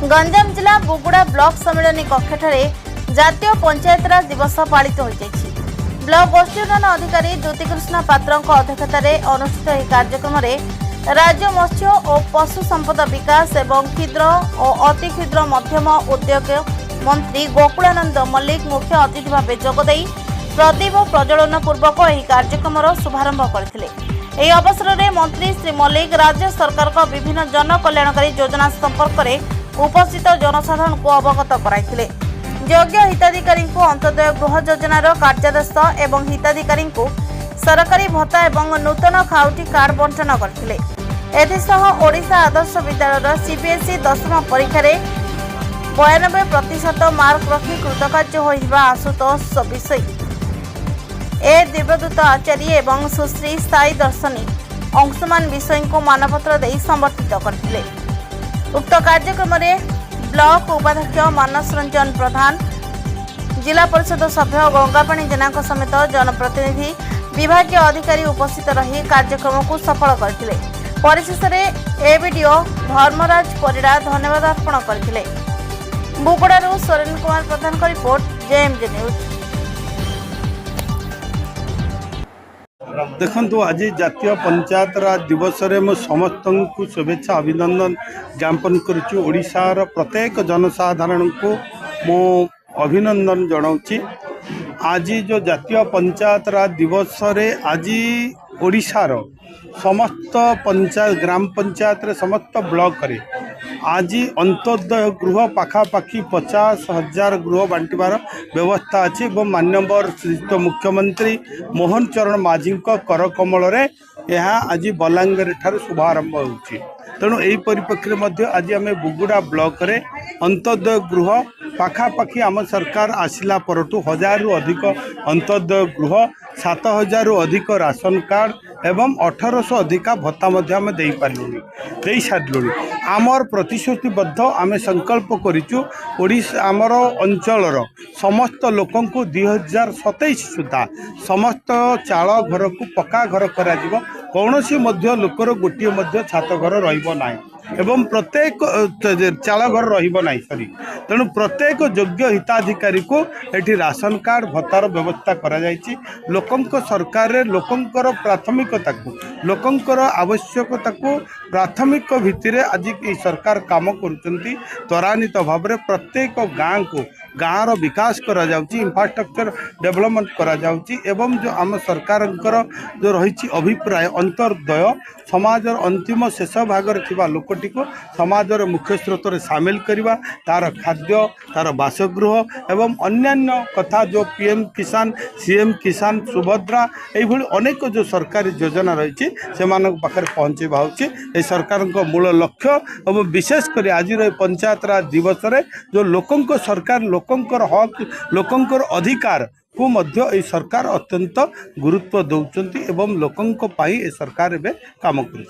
गंजाम जिला बुगुड़ा ब्लॉक सम्मेलन कक्ष जातीय पंचायतराज दिवस पालित हो ब्लॉक गोष्ठी उन्नयन अधिकारी द्युतिकृष्ण पात्र अध्यक्षतार अनुष्ठित यह कार्यक्रम में राज्य मत्स्य और पशु संपद विकास एवं क्षुद्र और अति क्षुद्र मध्यम उद्योग मंत्री गोकुलानंद मल्लिक मुख्य अतिथि भाव जोगदे प्रदीप प्रज्वलन पूर्वक यह कार्यक्रम शुभारंभ करते। यह अवसर में मंत्री श्री मल्लिक राज्य सरकार का विभिन्न जन कल्याणकारी योजना संपर्क में उपस्थित जनसाधारण को अवगत कराइथिले। योग्य हिताधिकारी अंत्योदय गृह योजनार कार्यादेश एवं हिताधिकारी सरकारी भत्ता एवं नूतन खाउटी कार्ड बंटन करथिले। एथिसह ओडिशा आदर्श विद्यालय सीबीएसई 10वीं परीक्षा 92% मार्क रखी कृतकार्य होइबा आशुतोष विषय ए दिव्यदूत आचार्य एवं सुश्री साई दर्शनी अंशुमान विषय को मानपत्र दे संबर्धित करथिले। उक्त कार्यक्रम में ब्लॉक उपाध्यक्ष मानस रंजन प्रधान जिला परिषद सभ्य गंगापाणी जेना समेत जनप्रतिनिधि विभागीय अधिकारी उपस्थित रही कार्यक्रम को सफल करथिले। परिशेष एवीडीओ धर्मराज परिड़ा धन्यवाद अर्पण करथिले। बुगुड़ारू सोरेन कुमार प्रधान का रिपोर्ट जेएमजे न्यूज। देखु आज जातीय पंचायत राज दिवस रे मो समस्त को शुभेच्छा अभिनंदन ज्ञापन करुशार प्रत्येक जनसाधारण को मो अभिनंदन जनाऊँगी। आज जो जातीय पंचायत राज दिवस रे आज ओडिशार समस्त पंचायत ग्राम पंचायत रे समस्त ब्लॉक रे आज अंत्योदय गृह पाखापाखि 50,000 गृह बांटिबार व्यवस्था अच्छी और माननीय श्रीयुक्त मुख्यमंत्री मोहन चरण माझी कर कमल यहाँ आज बलांगीर ठार शुभारंभ होछि। तेणु यही परिप्रेक्षी आज आम बुगुड़ा ब्लॉक रे अंत्योदय गृह पाखापाखि आम सरकार आसिला परठू 1000 रु अधिक अंत्योदय गृह 7,000 रु अधिक राशन कार्ड एवं 1800 अधिका भत्ता दे सारू। आमर प्रतिश्रुतिबद्ध आम संकल्प करूँ ओडिशा आमर अंचल समस्त लोक 2027 सुधा समस्त चाल घर को पक्का घर करा कौन सी लोकर गोटे छात घर रही एवं प्रत्येक चाल घर रही सॉरी। तेणु प्रत्येक योग्य हिताधिकारी को एटी राशन कार्ड भत्तार व्यवस्था करा जायछि। लोकंक सरकार रे लोकंकर प्राथमिकता को लोकंकर आवश्यकता को प्राथमिक भित्तिरे आज ये सरकार काम करुचंती। त्वरान्वित भाव में प्रत्येक गाँव को गाँव विकास करा जाउछि, इंफ्रास्ट्रक्चर डेवलपमेंट करा जाउछि एवं जो आम सरकार जो रही अभिप्राय अंतर्दय समाजर अंतिम शेष भाग थिबा लोकटी को समाजर मुख्य स्रोत में सामिल करवा तार खाद्य तार बासगृह एवं अन्यान्य कथा जो पीएम किसान सीएम किसान सुभद्रा यही अनेक जो सरकारी योजना रही से पाखे पहुँचवा हो सरकार मूल लक्ष्य और विशेषकर आज पंचायत राज दिवस रे जो लोकंक सरकार लोकंकर हक लोकंकर अधिकार को मध्य ए सरकार अत्यंत गुरुत्व दौरान एवं लोकंक पाई ए सरकार एवं काम कर।